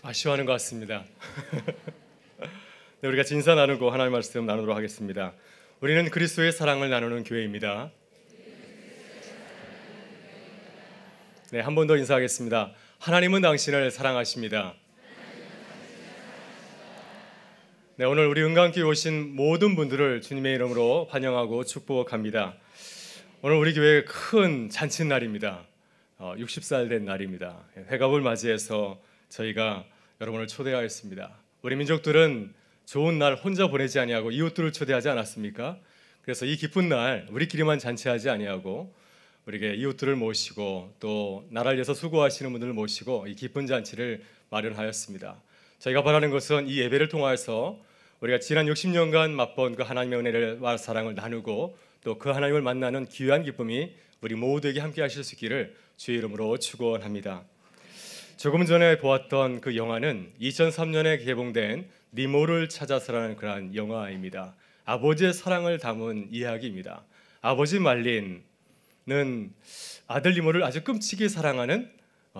아쉬워하는 것 같습니다. 네, 우리가 진사 나누고 하나님의 말씀 나누도록 하겠습니다. 우리는 그리스도의 사랑을 나누는 교회입니다. 네, 한 번 더 인사하겠습니다. 하나님은 당신을 사랑하십니다. 네, 오늘 우리 은강교회 오신 모든 분들을 주님의 이름으로 환영하고 축복합니다. 오늘 우리 교회의 큰 잔칫날입니다. 60살 된 날입니다. 회갑을 맞이해서 저희가 여러분을 초대하였습니다. 우리 민족들은 좋은 날 혼자 보내지 아니하고 이웃들을 초대하지 않았습니까? 그래서 이 기쁜 날 우리끼리만 잔치하지 아니하고 우리에게 이웃들을 모시고 또 나라를 위해서 수고하시는 분들을 모시고 이 기쁜 잔치를 마련하였습니다. 저희가 바라는 것은 이 예배를 통하여서 우리가 지난 60년간 맛본 그 하나님의 은혜와 사랑을 나누고 또 그 하나님을 만나는 귀한 기쁨이 우리 모두에게 함께 하실 수 있기를 주의 이름으로 축원합니다. 조금 전에 보았던 그 영화는 2003년에 개봉된 니모를 찾아서라는 그러한 영화입니다. 아버지의 사랑을 담은 이야기입니다. 아버지 말린은 아들 니모를 아주 끔찍이 사랑하는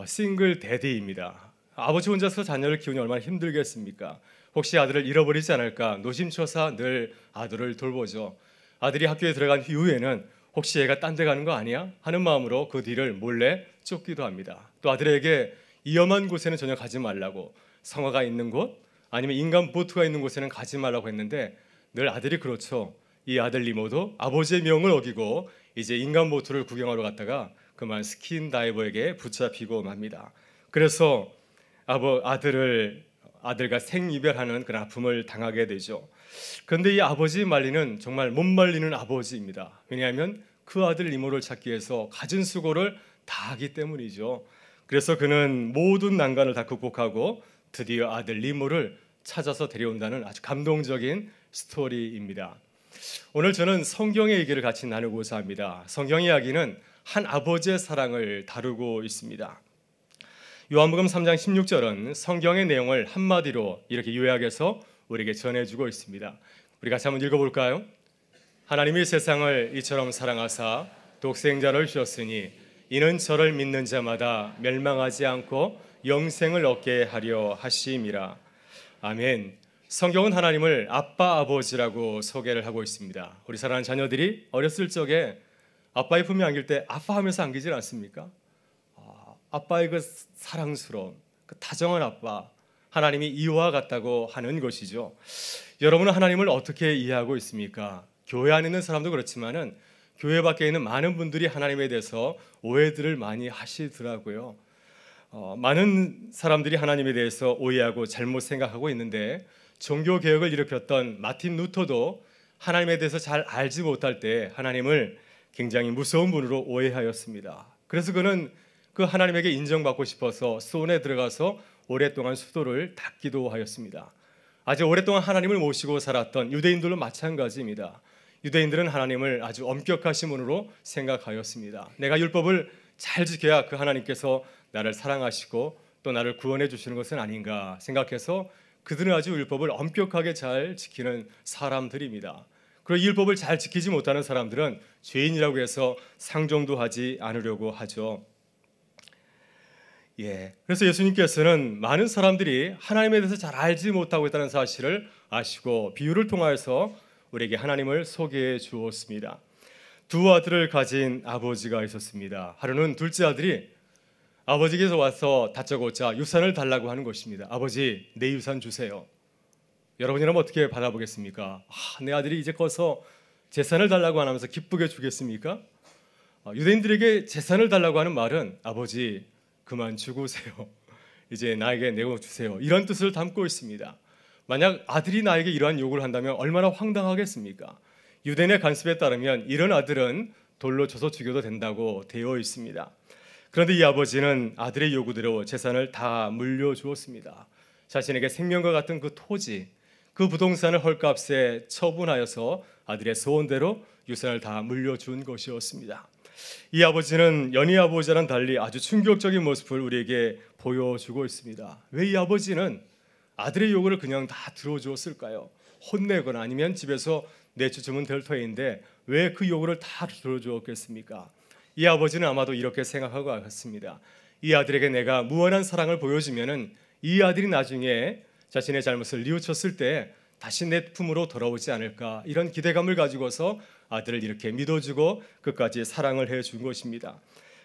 싱글 대디입니다. 아버지 혼자서 자녀를 키우니 얼마나 힘들겠습니까? 혹시 아들을 잃어버리지 않을까 노심초사 늘 아들을 돌보죠. 아들이 학교에 들어간 이후에는 혹시 얘가 딴 데 가는 거 아니야? 하는 마음으로 그 뒤를 몰래 쫓기도 합니다. 또 아들에게 위험한 곳에는 전혀 가지 말라고, 성화가 있는 곳 아니면 인간 보트가 있는 곳에는 가지 말라고 했는데 늘 아들이 그렇죠. 이 아들 니모도 아버지의 명을 어기고 이제 인간 보트를 구경하러 갔다가 그만 스킨 다이버에게 붙잡히고 맙니다. 그래서 아들과 생이별하는 그런 아픔을 당하게 되죠. 그런데 이 아버지 말리는 정말 못 말리는 아버지입니다. 왜냐하면 그 아들 니모를 찾기 위해서 갖은 수고를 다하기 때문이죠. 그래서 그는 모든 난관을 다 극복하고 드디어 아들 니모를 찾아서 데려온다는 아주 감동적인 스토리입니다. 오늘 저는 성경의 얘기를 같이 나누고자 합니다. 성경 이야기는 한 아버지의 사랑을 다루고 있습니다. 요한복음 3장 16절은 성경의 내용을 한마디로 이렇게 요약해서 우리에게 전해주고 있습니다. 우리 같이 한번 읽어볼까요? 하나님이 세상을 이처럼 사랑하사 독생자를 주셨으니 이는 저를 믿는 자마다 멸망하지 않고 영생을 얻게 하려 하심이라. 아멘. 성경은 하나님을 아빠 아버지라고 소개를 하고 있습니다. 우리 사랑하는 자녀들이 어렸을 적에 아빠의 품에 안길 때 아빠 하면서 안기질 않습니까? 아빠의 그 사랑스러운 그 다정한 아빠, 하나님이 이와 같다고 하는 것이죠. 여러분은 하나님을 어떻게 이해하고 있습니까? 교회 안에 있는 사람도 그렇지만은 교회 밖에 있는 많은 분들이 하나님에 대해서 오해들을 많이 하시더라고요. 많은 사람들이 하나님에 대해서 오해하고 잘못 생각하고 있는데 종교 개혁을 일으켰던 마틴 루터도 하나님에 대해서 잘 알지 못할 때 하나님을 굉장히 무서운 분으로 오해하였습니다. 그래서 그는 그 하나님에게 인정받고 싶어서 수원에 들어가서 오랫동안 수도를 닦기도 하였습니다. 아주 오랫동안 하나님을 모시고 살았던 유대인들도 마찬가지입니다. 유대인들은 하나님을 아주 엄격하신 분으로 생각하였습니다. 내가 율법을 잘 지켜야 그 하나님께서 나를 사랑하시고 또 나를 구원해 주시는 것은 아닌가 생각해서 그들은 아주 율법을 엄격하게 잘 지키는 사람들입니다. 그리고 율법을 잘 지키지 못하는 사람들은 죄인이라고 해서 상종도 하지 않으려고 하죠. 그래서 예수님께서는 많은 사람들이 하나님에 대해서 잘 알지 못하고 있다는 사실을 아시고 비유를 통하여서 우리에게 하나님을 소개해 주었습니다. 두 아들을 가진 아버지가 있었습니다. 하루는 둘째 아들이 아버지께서 와서 다짜고짜 유산을 달라고 하는 것입니다. 아버지, 내 유산 주세요. 여러분이라면 어떻게 받아보겠습니까? 내 아들이 이제 커서 재산을 달라고 안 하면서 기쁘게 주겠습니까? 유대인들에게 재산을 달라고 하는 말은 아버지 그만 죽으세요. 이제 나에게 내고 주세요. 이런 뜻을 담고 있습니다. 만약 아들이 나에게 이러한 요구를 한다면 얼마나 황당하겠습니까? 유대인의 관습에 따르면 이런 아들은 돌로 쳐서 죽여도 된다고 되어 있습니다. 그런데 이 아버지는 아들의 요구대로 재산을 다 물려주었습니다. 자신에게 생명과 같은 그 토지, 그 부동산을 헐값에 처분하여서 아들의 소원대로 유산을 다 물려준 것이었습니다. 이 아버지는 연희 아버지와는 달리 아주 충격적인 모습을 우리에게 보여주고 있습니다. 왜 이 아버지는 아들의 요구를 그냥 다 들어주었을까요? 혼내거나 아니면 집에서 내쫓으면 될 터인데 왜 그 요구를 다 들어주었겠습니까? 이 아버지는 아마도 이렇게 생각하고 갔습니다. 이 아들에게 내가 무한한 사랑을 보여주면은 이 아들이 나중에 자신의 잘못을 뉘우쳤을 때 다시 내 품으로 돌아오지 않을까, 이런 기대감을 가지고서 아들을 이렇게 믿어주고 끝까지 사랑을 해준 것입니다.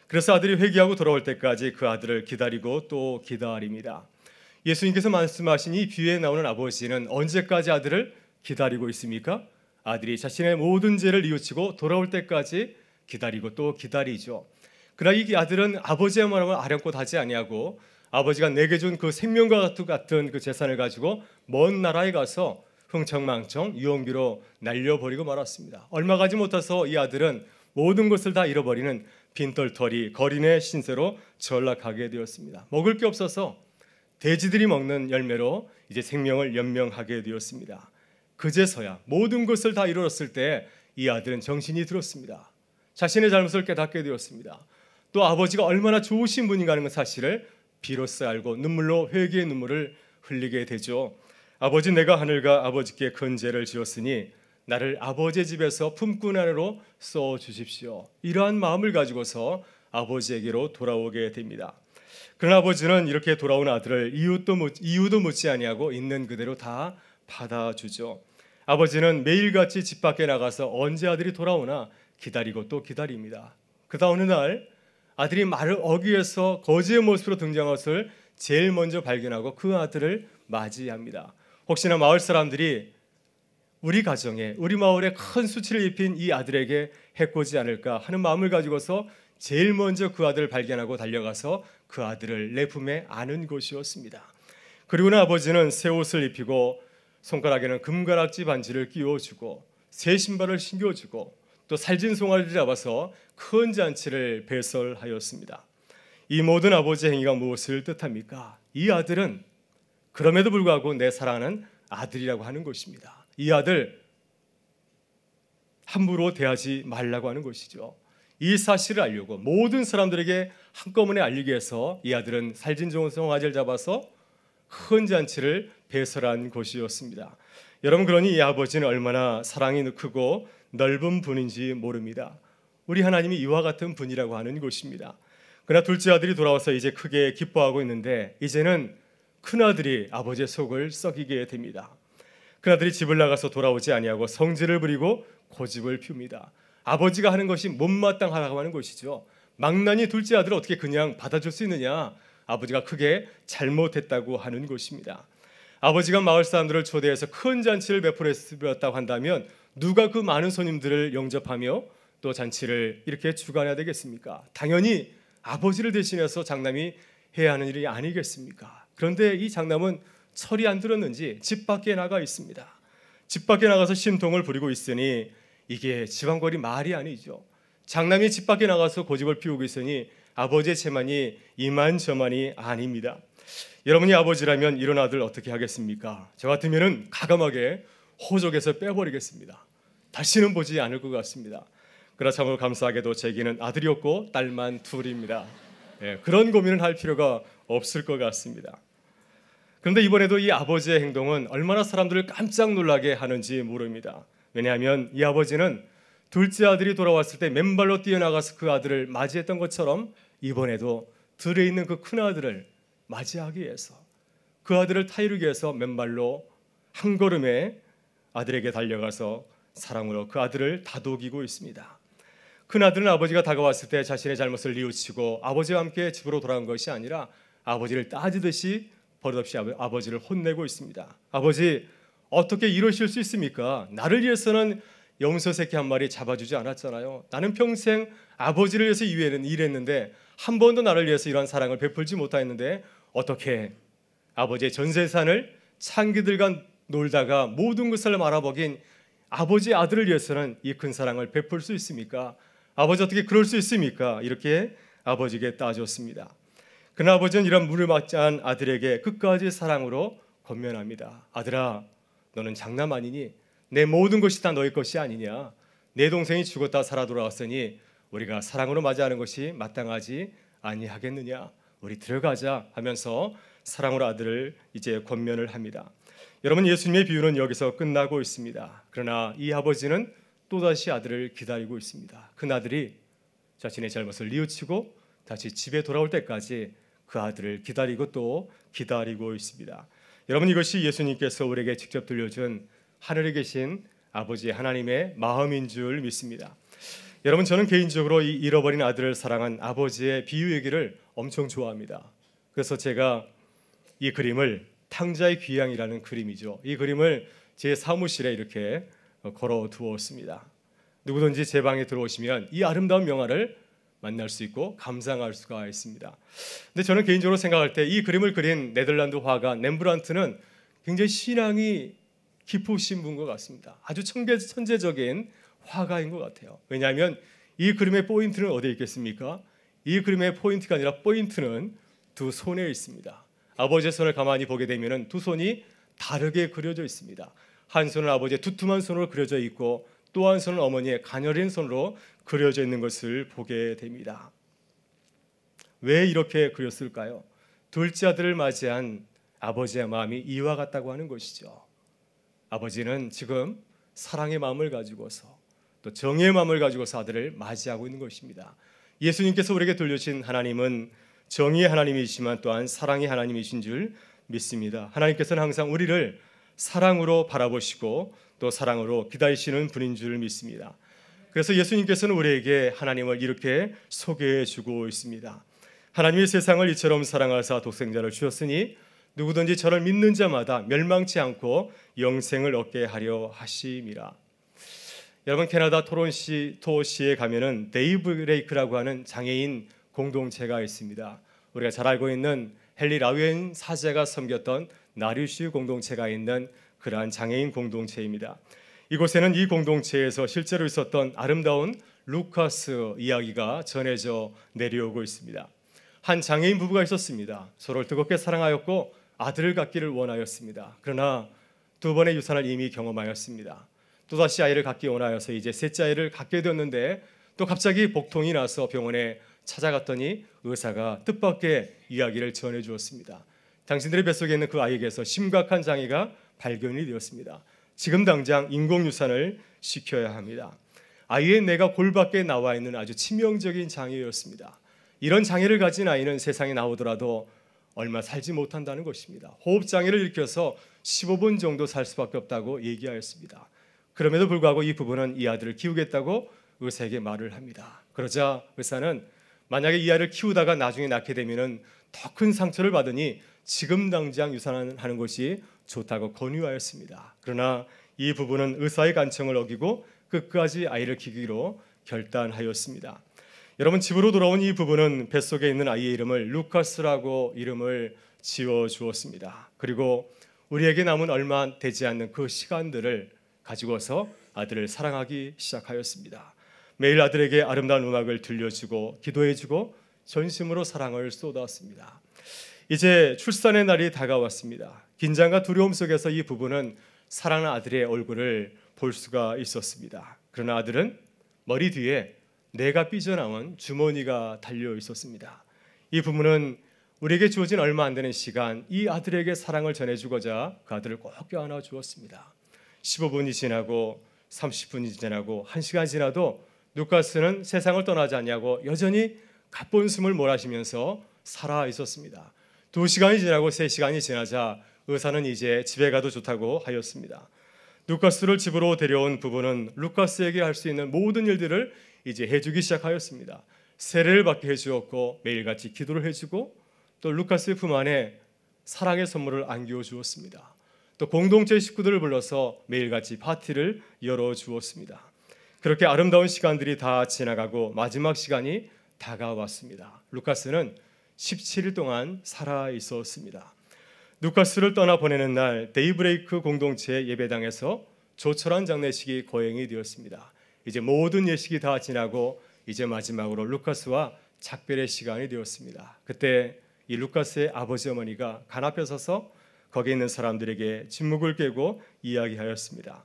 그래서 아들이 회개하고 돌아올 때까지 그 아들을 기다리고 또 기다립니다. 예수님께서 말씀하신 이 비유에 나오는 아버지는 언제까지 아들을 기다리고 있습니까? 아들이 자신의 모든 죄를 뉘우치고 돌아올 때까지 기다리고 또 기다리죠. 그러나 이 아들은 아버지의 마음을 아련곳하지 아니하고 아버지가 내게 준 그 생명과 같은 그 재산을 가지고 먼 나라에 가서 흥청망청 유흥비로 날려버리고 말았습니다. 얼마 가지 못해서 이 아들은 모든 것을 다 잃어버리는 빈털터리 거린의 신세로 전락하게 되었습니다. 먹을 게 없어서 돼지들이 먹는 열매로 이제 생명을 연명하게 되었습니다. 그제서야 모든 것을 다 이루었을 때 이 아들은 정신이 들었습니다. 자신의 잘못을 깨닫게 되었습니다. 또 아버지가 얼마나 좋으신 분인가 하는 사실을 비로소 알고 눈물로 회개의 눈물을 흘리게 되죠. 아버지, 내가 하늘과 아버지께 큰 죄를 지었으니 나를 아버지의 집에서 품꾼 아내로 써주십시오. 이러한 마음을 가지고서 아버지에게로 돌아오게 됩니다. 그러나 아버지는 이렇게 돌아온 아들을 이유도 묻지 아니하고 있는 그대로 다 받아주죠. 아버지는 매일같이 집 밖에 나가서 언제 아들이 돌아오나 기다리고 또 기다립니다. 그러다 어느 날 아들이 말을 어기해서 거지의 모습으로 등장한 것을 제일 먼저 발견하고 그 아들을 맞이합니다. 혹시나 마을 사람들이 우리 가정에, 우리 마을에 큰 수치를 입힌 이 아들에게 해코지 않을까 하는 마음을 가지고서 제일 먼저 그 아들을 발견하고 달려가서 그 아들을 내 품에 안은 것이었습니다. 그리고는 아버지는 새 옷을 입히고 손가락에는 금가락지 반지를 끼워주고 새 신발을 신겨주고 또 살진 송아지를 잡아서 큰 잔치를 배설하였습니다. 이 모든 아버지의 행위가 무엇을 뜻합니까? 이 아들은 그럼에도 불구하고 내 사랑하는 아들이라고 하는 것입니다. 이 아들 함부로 대하지 말라고 하는 것이죠. 이 사실을 알려고 모든 사람들에게 한꺼번에 알리기 위해서 이 아들은 살진 좋은 송아지를 잡아서 큰 잔치를 배설한 것이었습니다. 여러분, 그러니 이 아버지는 얼마나 사랑이 크고 넓은 분인지 모릅니다. 우리 하나님이 이와 같은 분이라고 하는 것입니다. 그러나 둘째 아들이 돌아와서 이제 크게 기뻐하고 있는데 이제는 큰아들이 아버지의 속을 썩이게 됩니다. 큰아들이 집을 나가서 돌아오지 아니하고 성질을 부리고 고집을 피웁니다. 아버지가 하는 것이 못마땅하다고 하는 것이죠. 망나니 둘째 아들을 어떻게 그냥 받아줄 수 있느냐? 아버지가 크게 잘못했다고 하는 것입니다. 아버지가 마을 사람들을 초대해서 큰 잔치를 베풀었다고 한다면 누가 그 많은 손님들을 영접하며 또 잔치를 이렇게 주관해야 되겠습니까? 당연히 아버지를 대신해서 장남이 해야 하는 일이 아니겠습니까? 그런데 이 장남은 철이 안 들었는지 집 밖에 나가 있습니다. 집 밖에 나가서 심통을 부리고 있으니 이게 지방거리 말이 아니죠. 장남이 집 밖에 나가서 고집을 피우고 있으니 아버지의 채만이 이만저만이 아닙니다. 여러분이 아버지라면 이런 아들 어떻게 하겠습니까? 저 같으면 가감하게 호적에서 빼버리겠습니다. 다시는 보지 않을 것 같습니다. 그러나 참으로 감사하게도 제게는 아들이었고 딸만 둘입니다. 그런 고민을 할 필요가 없을 것 같습니다. 그런데 이번에도 이 아버지의 행동은 얼마나 사람들을 깜짝 놀라게 하는지 모릅니다. 왜냐하면 이 아버지는 둘째 아들이 돌아왔을 때 맨발로 뛰어나가서 그 아들을 맞이했던 것처럼 이번에도 들에 있는 그 큰 아들을 맞이하기 위해서 그 아들을 타이르기 위해서 맨발로 한 걸음에 아들에게 달려가서 사랑으로 그 아들을 다독이고 있습니다. 큰 아들은 아버지가 다가왔을 때 자신의 잘못을 뉘우치고 아버지와 함께 집으로 돌아온 것이 아니라 아버지를 따지듯이 버릇없이 아버지를 혼내고 있습니다. 아버지, 어떻게 이러실 수 있습니까? 나를 위해서는 염소 새끼 한 마리 잡아주지 않았잖아요. 나는 평생 아버지를 위해서 일했는데 한 번도 나를 위해서 이런 사랑을 베풀지 못했는데 어떻게 아버지의 전 재산을 창기들과 놀다가 모든 것을 말아먹인 아버지의 아들을 위해서는 이 큰 사랑을 베풀 수 있습니까? 아버지, 어떻게 그럴 수 있습니까? 이렇게 아버지에게 따졌습니다. 그러나 아버지는 이런 물을 맞이한 아들에게 끝까지 사랑으로 권면합니다. 아들아, 너는 장남 아니니? 내 모든 것이 다 너의 것이 아니냐? 내 동생이 죽었다 살아 돌아왔으니 우리가 사랑으로 맞이하는 것이 마땅하지 아니하겠느냐? 우리 들어가자 하면서 사랑으로 아들을 이제 권면을 합니다. 여러분, 예수님의 비유는 여기서 끝나고 있습니다. 그러나 이 아버지는 또다시 아들을 기다리고 있습니다. 큰 아들이 자신의 잘못을 뉘우치고 다시 집에 돌아올 때까지 그 아들을 기다리고 또 기다리고 있습니다. 여러분, 이것이 예수님께서 우리에게 직접 들려준 하늘에 계신 아버지 하나님의 마음인 줄 믿습니다. 여러분, 저는 개인적으로 이 잃어버린 아들을 사랑한 아버지의 비유 얘기를 엄청 좋아합니다. 그래서 제가 이 그림을 탕자의 귀향이라는 그림이죠. 이 그림을 제 사무실에 이렇게 걸어 두었습니다. 누구든지 제 방에 들어오시면 이 아름다운 명화를 만날 수 있고 감상할 수가 있습니다. 근데 저는 개인적으로 생각할 때 이 그림을 그린 네덜란드 화가 렘브란트는 굉장히 신앙이 깊으신 분인 것 같습니다. 아주 천재적인 화가인 것 같아요. 왜냐하면 이 그림의 포인트는 어디에 있겠습니까? 이 그림의 포인트가 아니라 포인트는 두 손에 있습니다. 아버지의 손을 가만히 보게 되면 두 손이 다르게 그려져 있습니다. 한 손은 아버지의 두툼한 손으로 그려져 있고 또 한 손은 어머니의 가녀린 손으로 그려져 있는 것을 보게 됩니다. 왜 이렇게 그렸을까요? 둘째 아들을 맞이한 아버지의 마음이 이와 같다고 하는 것이죠. 아버지는 지금 사랑의 마음을 가지고서 또 정의의 마음을 가지고서 아들을 맞이하고 있는 것입니다. 예수님께서 우리에게 돌려주신 하나님은 정의의 하나님이시지만 또한 사랑의 하나님이신 줄 믿습니다. 하나님께서는 항상 우리를 사랑으로 바라보시고 또 사랑으로 기다리시는 분인 줄 믿습니다. 그래서 예수님께서는 우리에게 하나님을 이렇게 소개해 주고 있습니다. 하나님이 세상을 이처럼 사랑하사 독생자를 주셨으니 누구든지 저를 믿는 자마다 멸망치 않고 영생을 얻게 하려 하심이라. 여러분, 캐나다 토론토시에 가면은 데이브레이크라고 하는 장애인 공동체가 있습니다. 우리가 잘 알고 있는 헨리 라우엔 사제가 섬겼던 나류슈 공동체가 있는 그러한 장애인 공동체입니다. 이곳에는 이 공동체에서 실제로 있었던 아름다운 루카스 이야기가 전해져 내려오고 있습니다. 한 장애인 부부가 있었습니다. 서로를 뜨겁게 사랑하였고 아들을 갖기를 원하였습니다. 그러나 두 번의 유산을 이미 경험하였습니다. 또다시 아이를 갖기 원하여서 이제 셋째 아이를 갖게 되었는데 또 갑자기 복통이 나서 병원에 찾아갔더니 의사가 뜻밖의 이야기를 전해주었습니다. 당신들의 뱃속에 있는 그 아이에게서 심각한 장애가 발견이 되었습니다. 지금 당장 인공유산을 시켜야 합니다. 아이의 뇌가 골 밖에 나와 있는 아주 치명적인 장애였습니다. 이런 장애를 가진 아이는 세상에 나오더라도 얼마 살지 못한다는 것입니다. 호흡장애를 일으켜서 15분 정도 살 수밖에 없다고 얘기하였습니다. 그럼에도 불구하고 이 부부는 이 아들을 키우겠다고 의사에게 말을 합니다. 그러자 의사는 만약에 이 아이를 키우다가 나중에 낳게 되면 더 큰 상처를 받으니 지금 당장 유산하는 것이 좋다고 권유하였습니다. 그러나 이 부부는 의사의 간청을 어기고 끝까지 아이를 키우기로 결단하였습니다. 여러분, 집으로 돌아온 이 부부는 뱃속에 있는 아이의 이름을 루카스라고 이름을 지어 주었습니다. 그리고 우리에게 남은 얼마 되지 않는 그 시간들을 가지고서 아들을 사랑하기 시작하였습니다. 매일 아들에게 아름다운 음악을 들려주고 기도해주고 전심으로 사랑을 쏟았습니다. 이제 출산의 날이 다가왔습니다. 긴장과 두려움 속에서 이 부부는 사랑하는 아들의 얼굴을 볼 수가 있었습니다. 그러나 아들은 머리 뒤에 뇌가 삐져나온 주머니가 달려 있었습니다. 이 부부는 우리에게 주어진 얼마 안 되는 시간 이 아들에게 사랑을 전해주고자 그 아들을 꼭 껴안아 주었습니다. 15분이 지나고 30분이 지나고 1시간 지나도 루카스는 세상을 떠나지 않냐고 여전히 가쁜 숨을 몰아쉬면서 살아 있었습니다. 2시간이 지나고 3시간이 지나자 의사는 이제 집에 가도 좋다고 하였습니다. 루카스를 집으로 데려온 부부는 루카스에게 할 수 있는 모든 일들을 이제 해주기 시작하였습니다. 세례를 받게 해주었고 매일같이 기도를 해주고 또 루카스의 품 안에 사랑의 선물을 안겨 주었습니다. 또 공동체 식구들을 불러서 매일같이 파티를 열어주었습니다. 그렇게 아름다운 시간들이 다 지나가고 마지막 시간이 다가왔습니다. 루카스는 17일 동안 살아 있었습니다. 루카스를 떠나보내는 날 데이브레이크 공동체 예배당에서 조촐한 장례식이 거행이 되었습니다. 이제 모든 예식이 다 지나고 이제 마지막으로 루카스와 작별의 시간이 되었습니다. 그때 이 루카스의 아버지 어머니가 간 앞에 서서 거기 있는 사람들에게 침묵을 깨고 이야기하였습니다.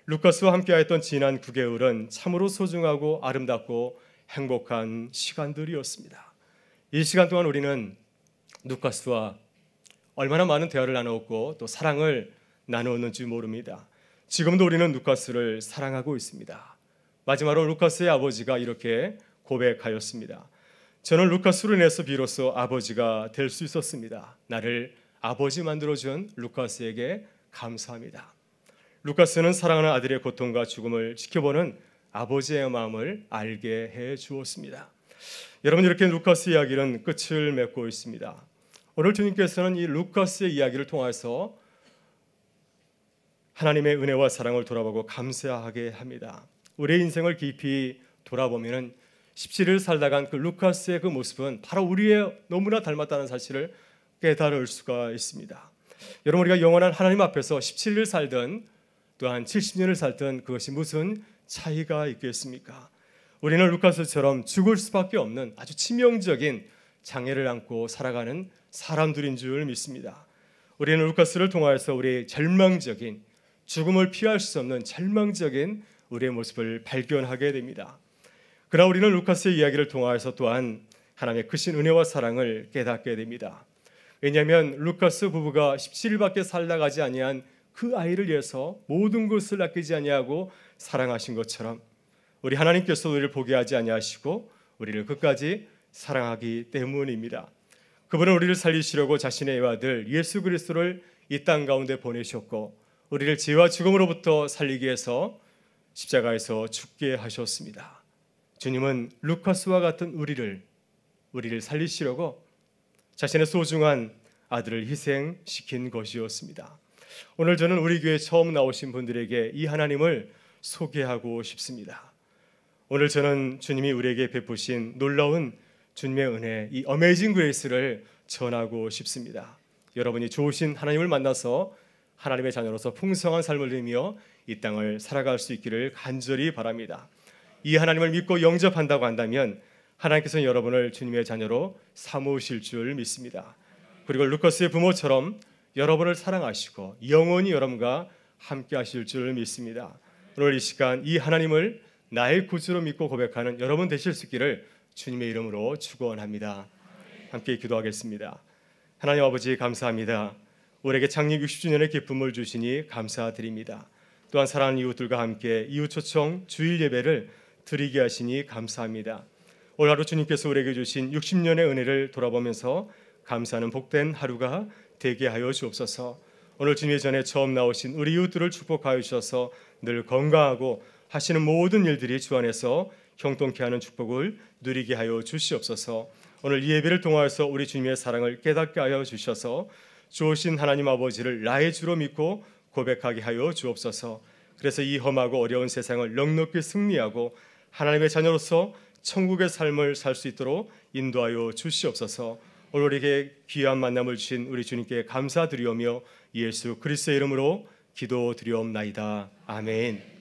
루카스와 함께하였던 지난 9개월은 참으로 소중하고 아름답고 행복한 시간들이었습니다. 이 시간 동안 우리는 루카스와 얼마나 많은 대화를 나누었고 또 사랑을 나누었는지 모릅니다. 지금도 우리는 루카스를 사랑하고 있습니다. 마지막으로 루카스의 아버지가 이렇게 고백하였습니다. 저는 루카스로 인해서 비로소 아버지가 될 수 있었습니다. 나를 아버지 만들어준 루카스에게 감사합니다. 루카스는 사랑하는 아들의 고통과 죽음을 지켜보는 아버지의 마음을 알게 해 주었습니다. 여러분, 이렇게 루카스 이야기는 끝을 맺고 있습니다. 오늘 주님께서는 이 루카스의 이야기를 통해서 하나님의 은혜와 사랑을 돌아보고 감사하게 합니다. 우리의 인생을 깊이 돌아보면 17일 살다간 그 루카스의 그 모습은 바로 우리의 너무나 닮았다는 사실을 깨달을 수가 있습니다. 여러분, 우리가 영원한 하나님 앞에서 17일 살든 또한 70년을 살든 그것이 무슨 차이가 있겠습니까? 우리는 루카스처럼 죽을 수밖에 없는 아주 치명적인 장애를 안고 살아가는 사람들인 줄 믿습니다. 우리는 루카스를 통하여서 우리의 절망적인, 죽음을 피할 수 없는 절망적인 우리의 모습을 발견하게 됩니다. 그러나 우리는 루카스의 이야기를 통하여서 또한 하나님의 크신 은혜와 사랑을 깨닫게 됩니다. 왜냐하면 루카스 부부가 17일밖에 살다가지 아니한 그 아이를 위해서 모든 것을 아끼지 아니하고 사랑하신 것처럼 우리 하나님께서 우리를 포기하지 아니하시고 우리를 끝까지 사랑하기 때문입니다. 그분은 우리를 살리시려고 자신의 아들 예수 그리스도를 이 땅 가운데 보내셨고 우리를 죄와 죽음으로부터 살리기 위해서 십자가에서 죽게 하셨습니다. 주님은 루카스와 같은 우리를 살리시려고 자신의 소중한 아들을 희생시킨 것이었습니다. 오늘 저는 우리 교회 처음 나오신 분들에게 이 하나님을 소개하고 싶습니다. 오늘 저는 주님이 우리에게 베푸신 놀라운 주님의 은혜, 이 어메이징 그레이스를 전하고 싶습니다. 여러분이 좋으신 하나님을 만나서 하나님의 자녀로서 풍성한 삶을 누리며 이 땅을 살아갈 수 있기를 간절히 바랍니다. 이 하나님을 믿고 영접한다고 한다면 하나님께서는 여러분을 주님의 자녀로 삼으실 줄 믿습니다. 그리고 루카스의 부모처럼 여러분을 사랑하시고 영원히 여러분과 함께 하실 줄 믿습니다. 오늘 이 시간 이 하나님을 나의 구주로 믿고 고백하는 여러분 되실 수 있기를 주님의 이름으로 축원합니다. 함께 기도하겠습니다. 하나님 아버지, 감사합니다. 우리에게 창립 60주년의 기쁨을 주시니 감사드립니다. 또한 사랑하는 이웃들과 함께 이웃초청 주일 예배를 드리게 하시니 감사합니다. 올 하루 주님께서 우리에게 주신 60년의 은혜를 돌아보면서 감사하는 복된 하루가 되게 하여 주옵소서. 오늘 주님의 전에 처음 나오신 우리 이웃들을 축복하여 주셔서 늘 건강하고 하시는 모든 일들이 주 안에서 형통케 하는 축복을 누리게 하여 주시옵소서. 오늘 이 예배를 통하여서 우리 주님의 사랑을 깨닫게 하여 주셔서 좋으신 하나님 아버지를 나의 주로 믿고 고백하게 하여 주옵소서. 그래서 이 험하고 어려운 세상을 넉넉히 승리하고 하나님의 자녀로서 천국의 삶을 살 수 있도록 인도하여 주시옵소서. 오늘 우리에게 귀한 만남을 주신 우리 주님께 감사드리오며 예수 그리스도의 이름으로 기도드리옵나이다. 아멘.